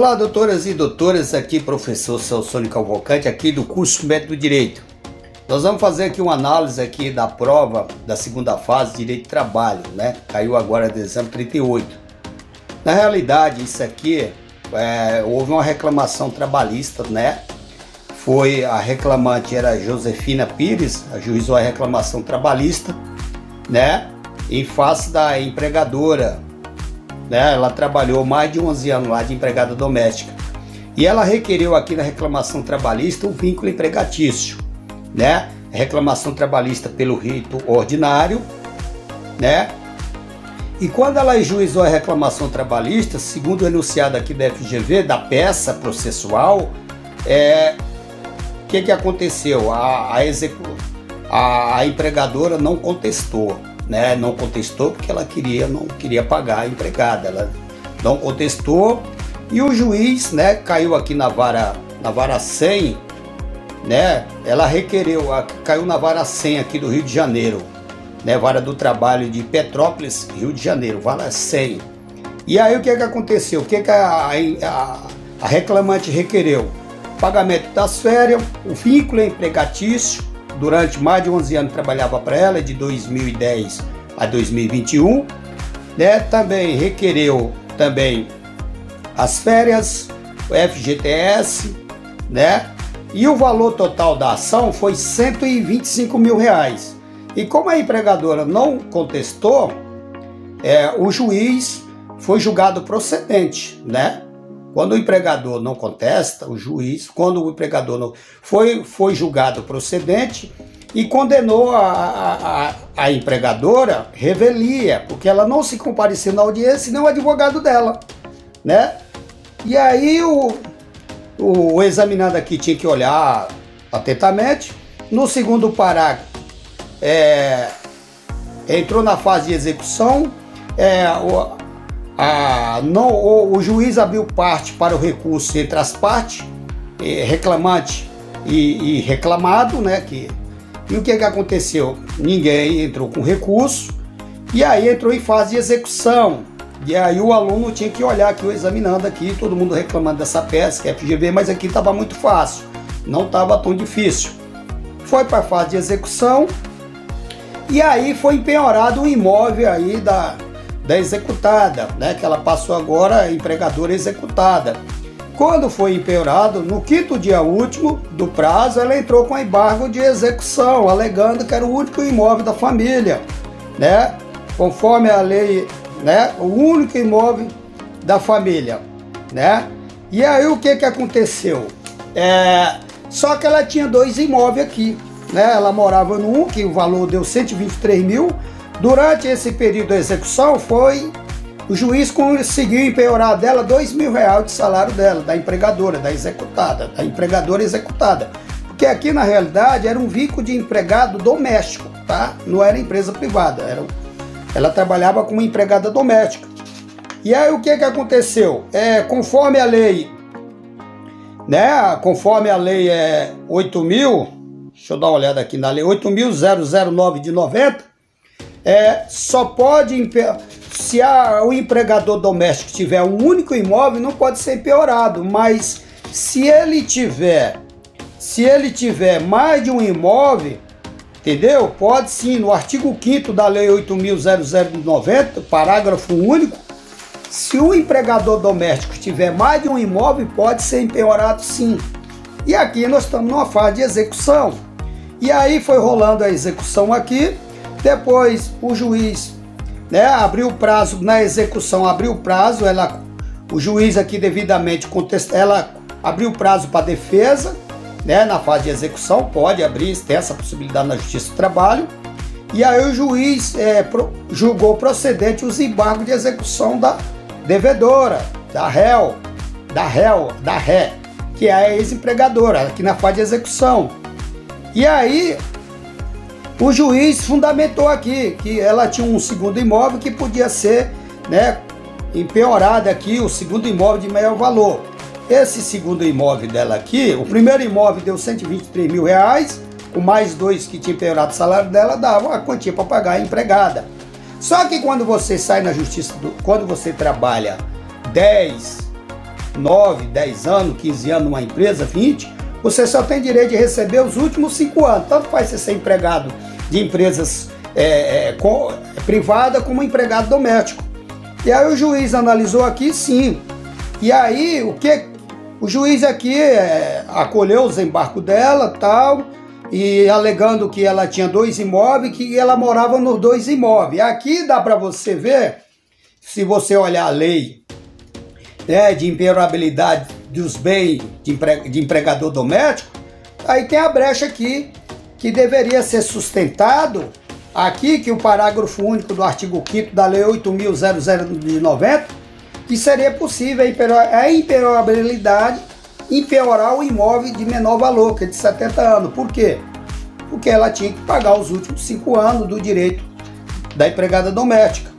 Olá, doutoras e doutores, aqui professor Celso Cavalcante, aqui do curso Método Direito. Nós vamos fazer aqui uma análise aqui da prova da segunda fase de Direito do Trabalho, né? Caiu agora de exame 38. Na realidade, isso aqui, houve uma reclamação trabalhista, né? A reclamante era Josefina Pires, ajuizou a reclamação trabalhista, né? Em face da empregadora, né? Ela trabalhou mais de 11 anos lá de empregada doméstica. E ela requereu aqui na reclamação trabalhista o vínculo empregatício, né? Reclamação trabalhista pelo rito ordinário, né? E quando ela ajuizou a reclamação trabalhista, segundo o enunciado aqui da FGV, da peça processual, o que aconteceu? A empregadora não contestou, né? Não contestou porque ela não queria pagar a empregada, ela não contestou, e o juiz, né, caiu aqui na vara 100, né? Ela requereu, caiu na vara 100 aqui do Rio de Janeiro, né? Vara do Trabalho de Petrópolis, Rio de Janeiro, vara 100. E aí o que aconteceu? O que a reclamante requereu? Pagamento das férias, o vínculo empregatício. Durante mais de 11 anos trabalhava para ela, de 2010 a 2021, né? Também requereu as férias, o FGTS, né? E o valor total da ação foi R$125 mil. E como a empregadora não contestou, o juiz foi julgado procedente, né? Quando o empregador não contesta, quando o empregador não foi julgado procedente e condenou a empregadora revelia, porque ela não se compareceu na audiência nem o advogado dela, né? E aí o examinando aqui tinha que olhar atentamente. No segundo parágrafo, entrou na fase de execução, o juiz abriu parte para o recurso entre as partes, reclamante e reclamado, né? E o que aconteceu? Ninguém entrou com recurso, e aí entrou em fase de execução. E aí o aluno tinha que olhar aqui, o examinando aqui, todo mundo reclamando dessa peça, que é FGV, mas aqui estava muito fácil, não estava tão difícil. Foi para a fase de execução, e aí foi empenhorado o imóvel aí da executada, né? Que ela passou agora a empregadora executada. Quando foi empenhorado, no quinto dia último do prazo, ela entrou com embargo de execução, alegando que era o único imóvel da família, né? Conforme a lei, né? O único imóvel da família, né? E aí o que aconteceu? Só que ela tinha dois imóveis aqui, né? Ela morava num que o valor deu 123 mil. Durante esse período da execução, o juiz conseguiu empenhorar dela R$2 mil de salário dela, da empregadora, da empregadora executada. Porque aqui na realidade era um vínculo de empregado doméstico, tá? Não era empresa privada, ela trabalhava como empregada doméstica. E aí o que aconteceu? Conforme a lei, né? Conforme a lei 8.000, deixa eu dar uma olhada aqui na lei 8.009 de 90, só pode, se o empregador doméstico tiver um único imóvel, não pode ser empenhorado, mas se ele tiver mais de um imóvel, entendeu? Pode sim, no artigo 5º da lei 8.090, parágrafo único, se o empregador doméstico tiver mais de um imóvel, pode ser empenhorado sim. E aqui nós estamos numa fase de execução. E aí foi rolando a execução aqui. Depois o juiz, né, abriu o prazo na execução, o juiz aqui devidamente contestou, ela abriu o prazo para defesa, né, na fase de execução, pode abrir, tem essa possibilidade na Justiça do Trabalho. E aí o juiz julgou procedente os embargos de execução da devedora, da ré, que é a ex-empregadora, aqui na fase de execução. E aí o juiz fundamentou aqui que ela tinha um segundo imóvel que podia ser, né, empenhorado aqui, o segundo imóvel de maior valor. Esse segundo imóvel dela aqui, o primeiro imóvel deu R$123 mil, com mais dois que tinha empenhorado o salário dela, dava a quantia para pagar a empregada. Só que quando você sai na justiça, quando você trabalha 10, 9, 10 anos, 15 anos numa empresa, 20, você só tem direito de receber os últimos 5 anos. Tanto faz você ser empregado de empresas privada como empregado doméstico. E aí o juiz analisou aqui, sim. E aí o juiz aqui acolheu o desembarco dela, tal, e alegando que ela tinha 2 imóveis, que ela morava nos 2 imóveis. Aqui dá para você ver, se você olhar a lei de impenhorabilidade dos bens de empregador doméstico, aí tem a brecha aqui, que deveria ser sustentado aqui, que o parágrafo único do artigo 5º da Lei 8.000 que seria possível a impenhorabilidade empenhorar o imóvel de menor valor, que é de 70 anos. Por quê? Porque ela tinha que pagar os últimos 5 anos do direito da empregada doméstica.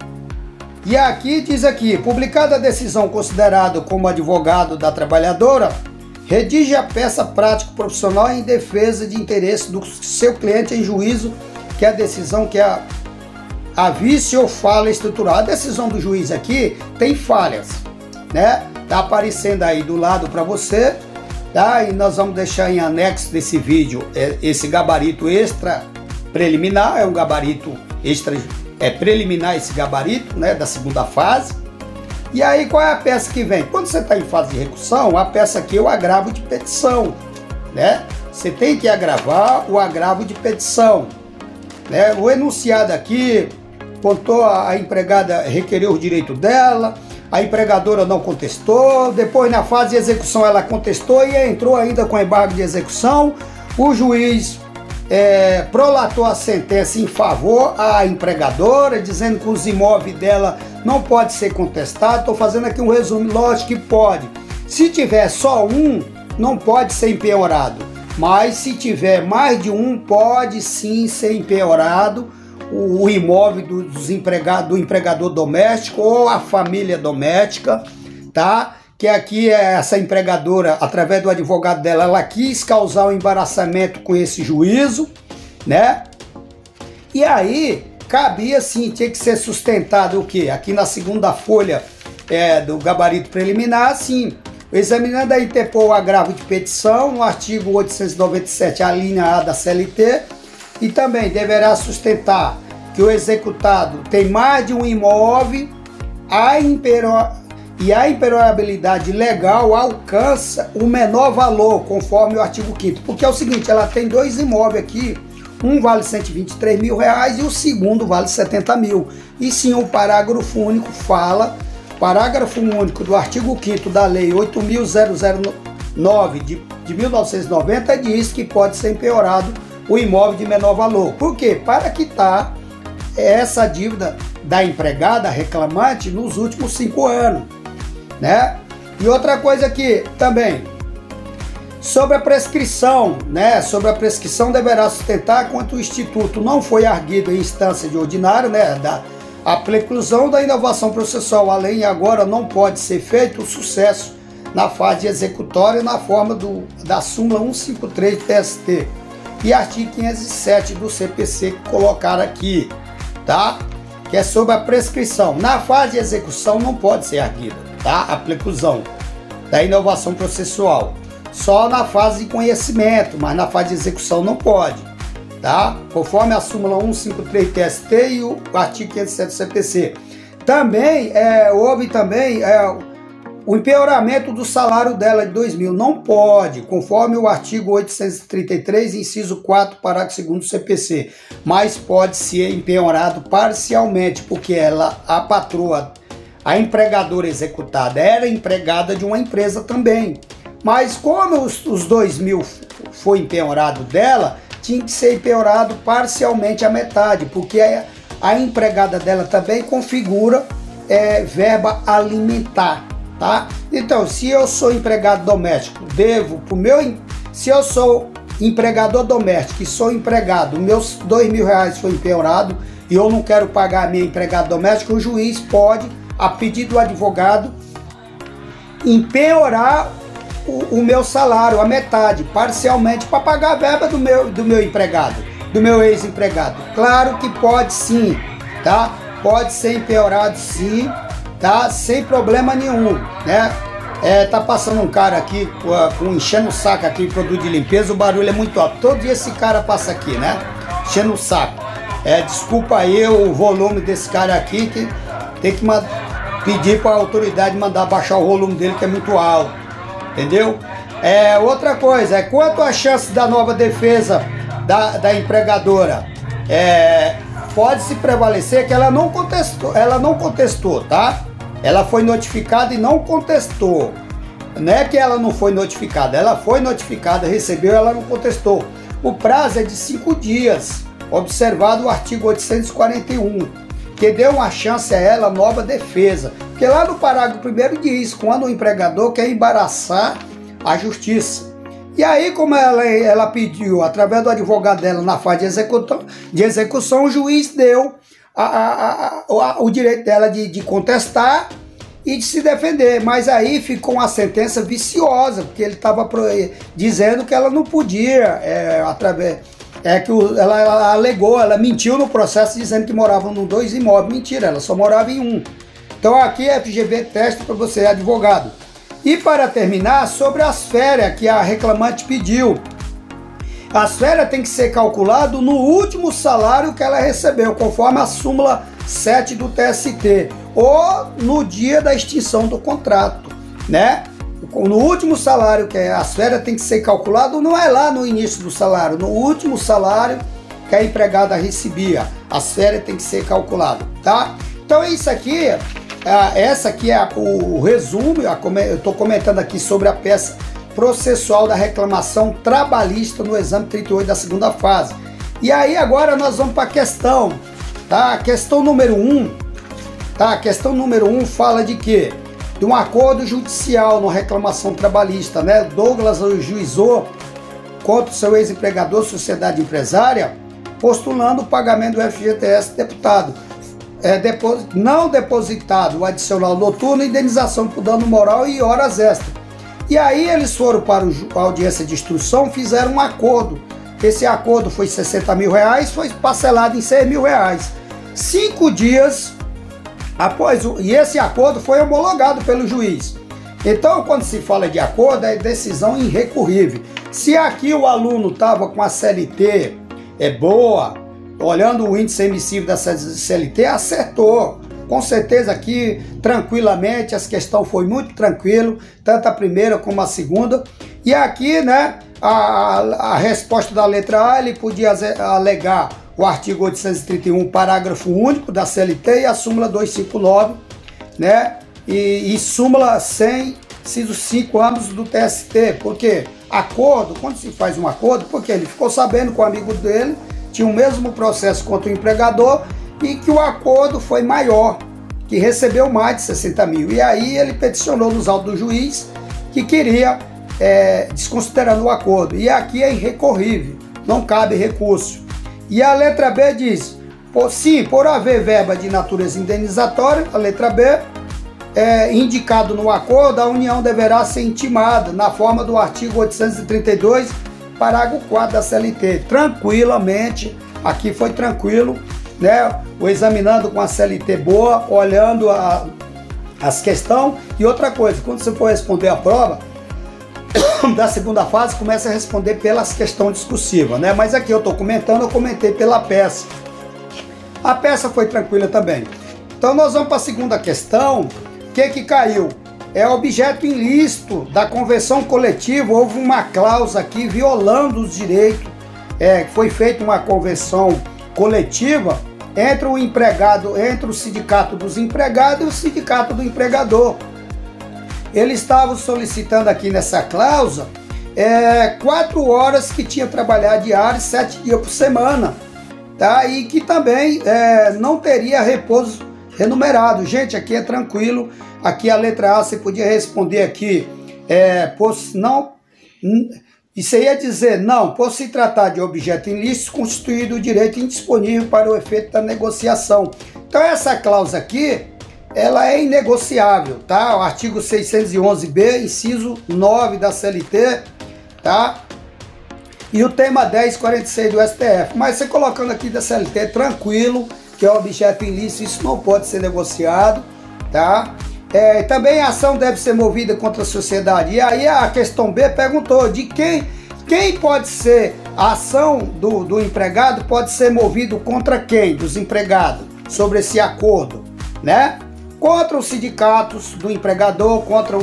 E aqui diz aqui, publicada a decisão considerada como advogado da trabalhadora, redige a peça prática profissional em defesa de interesse do seu cliente em juízo, que é a decisão que é a vício ou falha estrutural. A decisão do juiz aqui tem falhas, né? Tá aparecendo aí do lado para você, tá? E nós vamos deixar em anexo desse vídeo esse gabarito extra preliminar, é um gabarito extra, preliminar esse gabarito, né, da segunda fase. E aí qual é a peça que vem? Quando você está em fase de recursão, a peça aqui é o agravo de petição, né? Você tem que agravar o agravo de petição, né? O enunciado aqui contou a empregada requereu o direito dela, a empregadora não contestou, depois na fase de execução ela contestou e entrou ainda com embargo de execução. O juiz prolatou a sentença em favor à empregadora, dizendo que os imóveis dela não pode ser contestado. Estou fazendo aqui um resumo, lógico que pode. Se tiver só um, não pode ser empenhorado, mas se tiver mais de um, pode sim ser empenhorado o imóvel do empregador doméstico ou a família doméstica, tá? Que aqui essa empregadora, através do advogado dela, ela quis causar um embaraçamento com esse juízo, né? E aí, cabia sim, tinha que ser sustentado o quê? Aqui na segunda folha do gabarito preliminar, sim. O examinando aí interpôs o agravo de petição no artigo 897, a linha A da CLT, e também deverá sustentar que o executado tem mais de um imóvel, e a impenhorabilidade legal alcança o menor valor, conforme o artigo 5º. Porque é o seguinte, ela tem 2 imóveis aqui, um vale R$123 mil e o segundo vale 70 mil. E sim, o parágrafo único fala, parágrafo único do artigo 5º da Lei 8.009 de 1990 diz que pode ser empenhorado o imóvel de menor valor. Por quê? Para quitar essa dívida da empregada reclamante nos últimos 5 anos, né? E outra coisa aqui também, sobre a prescrição, né? Sobre a prescrição deverá sustentar quanto o Instituto não foi arguido em instância de ordinário, né? A preclusão da inovação processual, além agora não pode ser feito o sucesso na fase executória na forma da súmula 153 do TST e artigo 507 do CPC que colocaram aqui, tá? Que é sobre a prescrição. Na fase de execução não pode ser arguida, tá? A preclusão da inovação processual. Só na fase de conhecimento, mas na fase de execução não pode, tá? Conforme a súmula 153 TST e o artigo 507 do CPC. Também houve também o empenhoramento do salário dela de 2.000. Não pode, conforme o artigo 833, inciso 4, parágrafo 2º do CPC. Mas pode ser empenhorado parcialmente, porque a patroa, a empregadora executada, era empregada de uma empresa também. Mas como os 2.000 foi empenhorado dela, tinha que ser empenhorado parcialmente a metade, porque a empregada dela também configura verba alimentar, tá? Então, se eu sou empregado doméstico, devo pro se eu sou empregador doméstico e sou empregado, meus R$2.000 foi empenhorado e eu não quero pagar a minha empregada doméstica, o juiz pode, a pedido do advogado, empenhorar o meu salário, a metade, parcialmente, para pagar a verba do meu empregado, do meu ex-empregado. Claro que pode sim, tá? Pode ser empenhorado sim, tá? Sem problema nenhum, né? Tá passando um cara aqui com enchendo o saco aqui, produto de limpeza, o barulho é muito alto. Todo dia esse cara passa aqui, né? Enchendo o saco. Desculpa aí o volume desse cara aqui, que tem que pedir para a autoridade mandar baixar o volume dele, que é muito alto. Entendeu? Outra coisa, quanto à chance da nova defesa da empregadora? Pode-se prevalecer que ela não contestou, tá? Ela foi notificada e não contestou. Não é que ela não foi notificada, ela foi notificada, recebeu, ela não contestou. O prazo é de 5 dias, observado o artigo 841, que deu uma chance a ela, nova defesa. Porque lá no parágrafo 1º diz, quando o empregador quer embaraçar a justiça. E aí, como ela pediu, através do advogado dela, na fase de execução, o juiz deu o direito dela de contestar e de se defender, mas aí ficou uma sentença viciosa, porque ele estava dizendo que ela não podia, ela alegou, ela mentiu no processo dizendo que moravam em 2 imóveis. Mentira, ela só morava em um. Então aqui a FGV testa para você, advogado. E para terminar, sobre as férias que a reclamante pediu. As férias têm que ser calculado no último salário que ela recebeu, conforme a súmula 7 do TST, ou no dia da extinção do contrato, né? No último salário, que as férias tem que ser calculado, não é lá no início do salário, no último salário que a empregada recebia, as férias tem que ser calculado, tá? Então isso aqui, essa aqui é o resumo. Eu estou comentando aqui sobre a peça processual da reclamação trabalhista no exame 38 da segunda fase. E aí agora nós vamos para a questão, tá? A questão número 1, tá? A questão número 1 fala de quê? De um acordo judicial na reclamação trabalhista, né? Douglas ajuizou contra o seu ex-empregador, sociedade empresária, postulando o pagamento do FGTS deputado. Não depositado o adicional noturno, indenização por dano moral e horas extras. E aí eles foram para a audiência de instrução, fizeram um acordo. Esse acordo foi R$60 mil, foi parcelado em R$6 mil. 5 dias após, e esse acordo foi homologado pelo juiz. Então, quando se fala de acordo, é decisão irrecorrível. Se aqui o aluno estava com a CLT boa, olhando o índice emissível da CLT, acertou. Com certeza aqui, tranquilamente, essa questão foi muito tranquilo, tanto a primeira como a segunda. E aqui, né, a resposta da letra A, ele podia alegar o artigo 831, parágrafo único da CLT e a súmula 259, né, e súmula 100, inciso 5 anos do TST. Porque acordo, quando se faz um acordo, porque ele ficou sabendo que o amigo dele tinha o mesmo processo contra o empregador e que o acordo foi maior, que recebeu mais de 60 mil. E aí ele peticionou nos autos do juiz que queria, desconsiderando o acordo. E aqui é irrecorrível, não cabe recurso. E a letra B diz, sim, por haver verba de natureza indenizatória, a letra B, indicado no acordo, a União deverá ser intimada na forma do artigo 832, parágrafo 4 da CLT. Tranquilamente, aqui foi tranquilo, né? O examinando com a CLT boa, olhando as questões. E outra coisa, quando você for responder a prova da segunda fase, começa a responder pelas questões discursivas, né? Mas aqui eu estou comentando, eu comentei pela peça. A peça foi tranquila também. Então nós vamos para a segunda questão. O que caiu? É objeto ilícito da convenção coletiva. Houve uma cláusula aqui violando os direitos. Foi feita uma convenção coletiva entre o empregado, entre o sindicato dos empregados e o sindicato do empregador. Eles estavam solicitando aqui nessa cláusula 4 horas que tinha trabalhar diário, 7 dias por semana, tá? E que também não teria repouso remunerado. Gente, aqui é tranquilo. Aqui a letra A você podia responder aqui, isso ia dizer, não, por se tratar de objeto ilícito, constituído o direito indisponível para o efeito da negociação. Então essa cláusula aqui, ela é inegociável, tá? O artigo 611b, inciso 9 da CLT, tá? E o tema 1046 do STF. Mas você colocando aqui da CLT, tranquilo, que é objeto ilícito, isso não pode ser negociado, tá? Também a ação deve ser movida contra a sociedade. E aí a questão B perguntou de quem pode ser, a ação do empregado pode ser movido contra quem? Dos empregados, sobre esse acordo, né? Contra os sindicatos do empregador, contra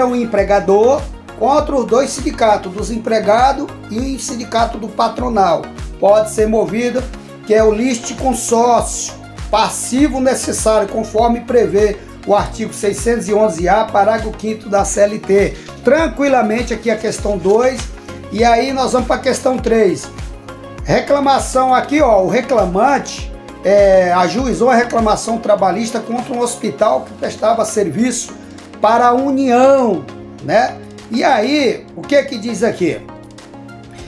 o empregador, contra os dois sindicatos, dos empregados e o sindicato do patronal. Pode ser movido, que é o litisconsórcio passivo necessário, conforme prevê o artigo 611-A, parágrafo 5º da CLT. Tranquilamente aqui a questão 2, e aí nós vamos para a questão 3. Reclamação aqui, ó, o reclamante ajuizou a reclamação trabalhista contra um hospital que prestava serviço para a União, né? E aí, o que diz aqui?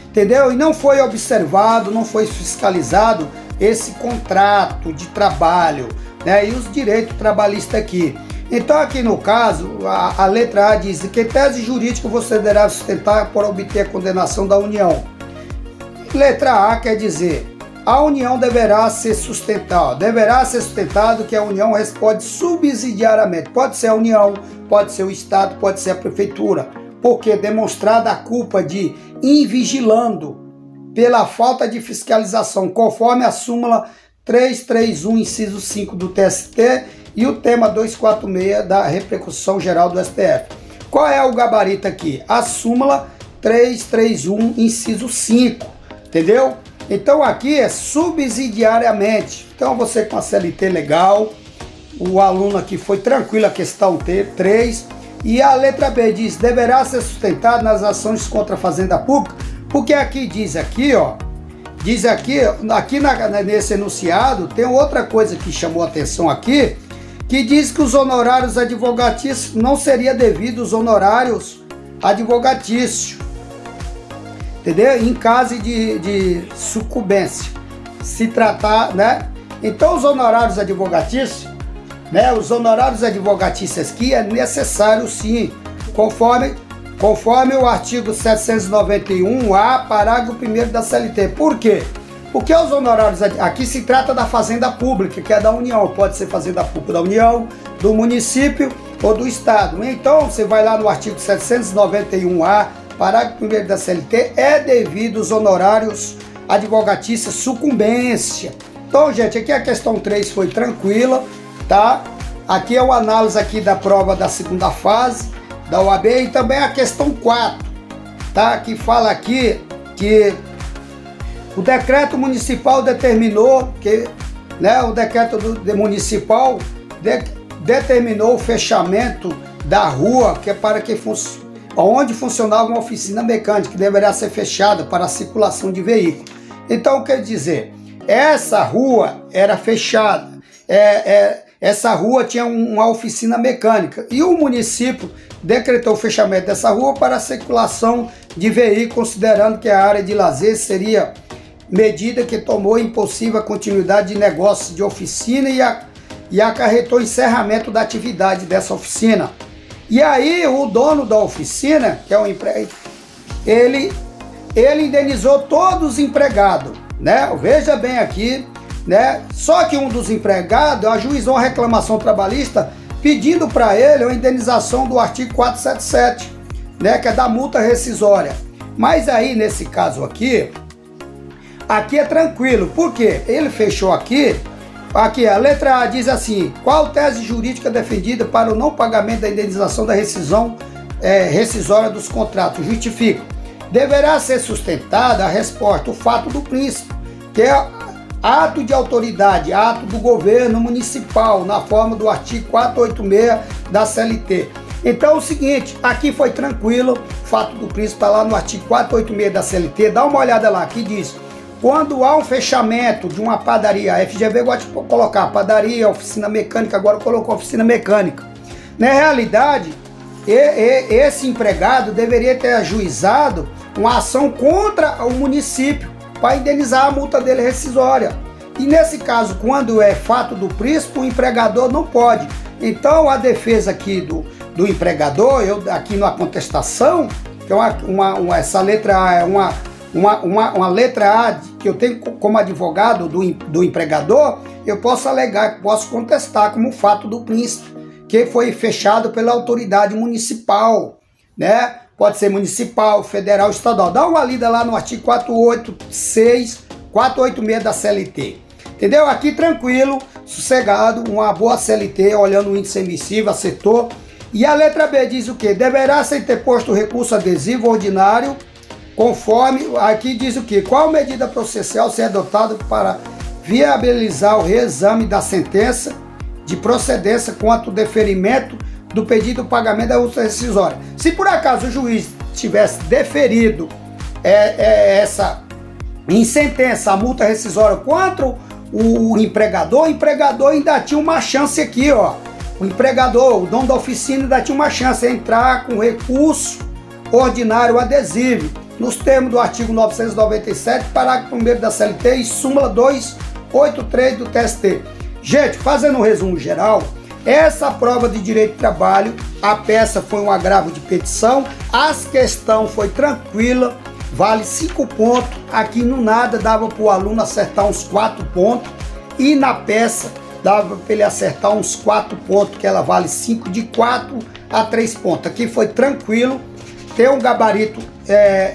Entendeu? E não foi observado, não foi fiscalizado esse contrato de trabalho, né? E os direitos trabalhistas aqui. Então aqui no caso, a letra A diz que tese jurídica você deverá sustentar por obter a condenação da União. Letra A quer dizer, a União deverá ser sustentada. Deverá ser sustentado que a União responde subsidiariamente. Pode ser a União, pode ser o Estado, pode ser a Prefeitura. Porque demonstrada a culpa de invigilando pela falta de fiscalização, conforme a súmula 331, inciso 5 do TST e o tema 246 da repercussão geral do STF. Qual é o gabarito aqui? A súmula 331, inciso 5, entendeu? Então aqui é subsidiariamente. Então você com a CLT legal, o aluno aqui foi tranquilo a questão 3, e a letra B diz, deverá ser sustentado nas ações contra a fazenda pública, porque aqui diz aqui, ó, nesse enunciado, tem outra coisa que chamou a atenção aqui, que diz que os honorários advogatícios não seriam devidos os honorários advogatícios, entendeu? Em caso de sucumbência, se tratar, né? Então os honorários advogatícios, né? Os honorários advogatícios aqui é necessário sim, conforme o artigo 791-A, parágrafo 1º da CLT. Por quê? Porque os honorários, aqui se trata da fazenda pública, que é da União, pode ser fazenda pública da União, do município ou do Estado. Então, você vai lá no artigo 791-A, parágrafo 1º da CLT, é devido os honorários advogatícios sucumbência. Então, gente, aqui a questão 3 foi tranquila, tá? Aqui é uma análise aqui da prova da segunda fase da OAB e também a questão 4, tá? Que fala aqui que o decreto municipal determinou que, né, o decreto municipal determinou o fechamento da rua que é para que onde funcionava uma oficina mecânica que deverá ser fechada para a circulação de veículos. Então, quer dizer, essa rua era fechada, essa rua tinha uma oficina mecânica e o município decretou o fechamento dessa rua para a circulação de veículos, considerando que a área de lazer seria medida que tomou impossível a continuidade de negócios de oficina e acarretou encerramento da atividade dessa oficina. E aí o dono da oficina, que é o empregado, ele indenizou todos os empregados, né? Veja bem aqui, né? Só que um dos empregados ajuizou a reclamação trabalhista pedindo para ele a indenização do artigo 477, né? Que é da multa rescisória. Mas aí nesse caso aqui é tranquilo, porque ele fechou aqui a letra A diz assim, qual tese jurídica defendida para o não pagamento da indenização da rescisão rescisória dos contratos? Justifica. Deverá ser sustentada a resposta, o fato do príncipe, que é ato de autoridade, ato do governo municipal, na forma do artigo 486 da CLT. Então é o seguinte, aqui foi tranquilo, o fato do príncipe está lá no artigo 486 da CLT, dá uma olhada lá, que diz, quando há um fechamento de uma padaria, a FGV gosta de colocar padaria, oficina mecânica, agora colocou oficina mecânica. Na realidade, esse empregado deveria ter ajuizado uma ação contra o município para indenizar a multa dele rescisória. E nesse caso, quando é fato do príncipe, o empregador não pode. Então a defesa aqui do empregador, aqui na contestação, que é essa letra A é uma letra A que eu tenho como advogado do empregador, eu posso alegar, posso contestar como fato do príncipe. porque foi fechado pela autoridade municipal, né? Pode ser municipal, federal, estadual. Dá uma lida lá no artigo 486, 486 da CLT. Entendeu? Aqui tranquilo, sossegado, uma boa CLT, olhando o índice emissivo, acertou. E a letra B diz o quê? Deverá ser interposto recurso adesivo ordinário, conforme, aqui diz o quê? Qual medida processual ser adotada para viabilizar o reexame da sentença de procedência quanto ao deferimento do pedido de pagamento da multa rescisória. Se por acaso o juiz tivesse deferido em sentença a multa rescisória contra o empregador ainda tinha uma chance aqui, ó. O empregador, o dono da oficina, ainda tinha uma chance de entrar com recurso ordinário adesivo, nos termos do artigo 997, parágrafo 1º da CLT e súmula 283 do TST. Gente, fazendo um resumo geral, essa prova de direito de trabalho, a peça foi um agravo de petição, a questão foi tranquila, vale 5 pontos, aqui no nada dava para o aluno acertar uns 4 pontos, e na peça dava para ele acertar uns 4 pontos, que ela vale 5, de 4 a 3 pontos. Aqui foi tranquilo, tem um gabarito,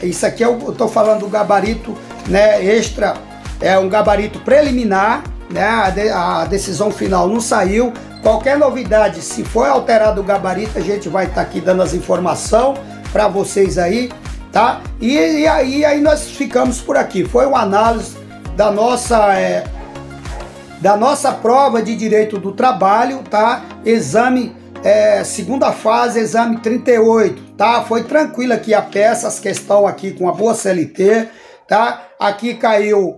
isso aqui eu estou falando do gabarito, né, extra, é um gabarito preliminar, né, a decisão final não saiu. Qualquer novidade, se for alterado o gabarito, a gente vai estar aqui dando as informações para vocês aí, tá? E aí nós ficamos por aqui. Foi uma análise da nossa prova de direito do trabalho, tá? Exame, segunda fase, exame 38, tá? Foi tranquilo aqui a peça, as questões aqui com a boa CLT, tá? Aqui caiu...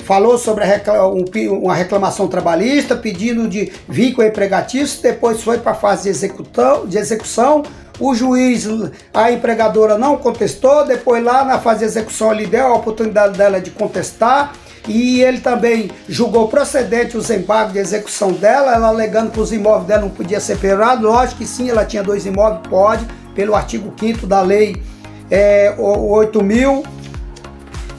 falou sobre uma reclamação trabalhista, pedindo de vínculo empregatício, depois foi para a fase de execução, o juiz, a empregadora não contestou, depois lá na fase de execução ele deu a oportunidade dela de contestar, e ele também julgou procedente os embargos de execução dela, ela alegando que os imóveis dela não podiam ser penhorados. Lógico que sim, ela tinha 2 imóveis, pode, pelo artigo 5º da lei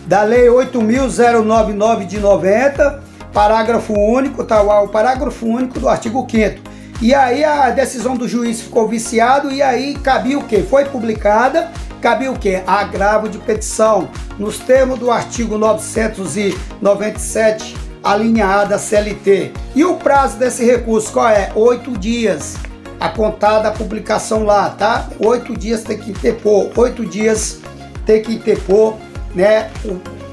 8.099 de 90, parágrafo único, tá? O parágrafo único do artigo 5º. E aí a decisão do juiz ficou viciado, e aí cabia o quê? Foi publicada, cabia o quê? Agravo de petição, nos termos do artigo 997, a linha A da CLT. E o prazo desse recurso qual é? 8 dias, a contar da publicação lá, tá? 8 dias tem que interpor, 8 dias tem que interpor, né,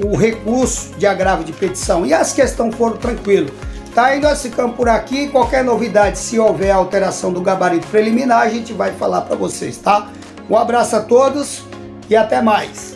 o recurso de agravo de petição. E as questões foram tranquilas, tá? E nós ficamos por aqui. Qualquer novidade, se houver alteração do gabarito preliminar, a gente vai falar para vocês, tá? Um abraço a todos e até mais.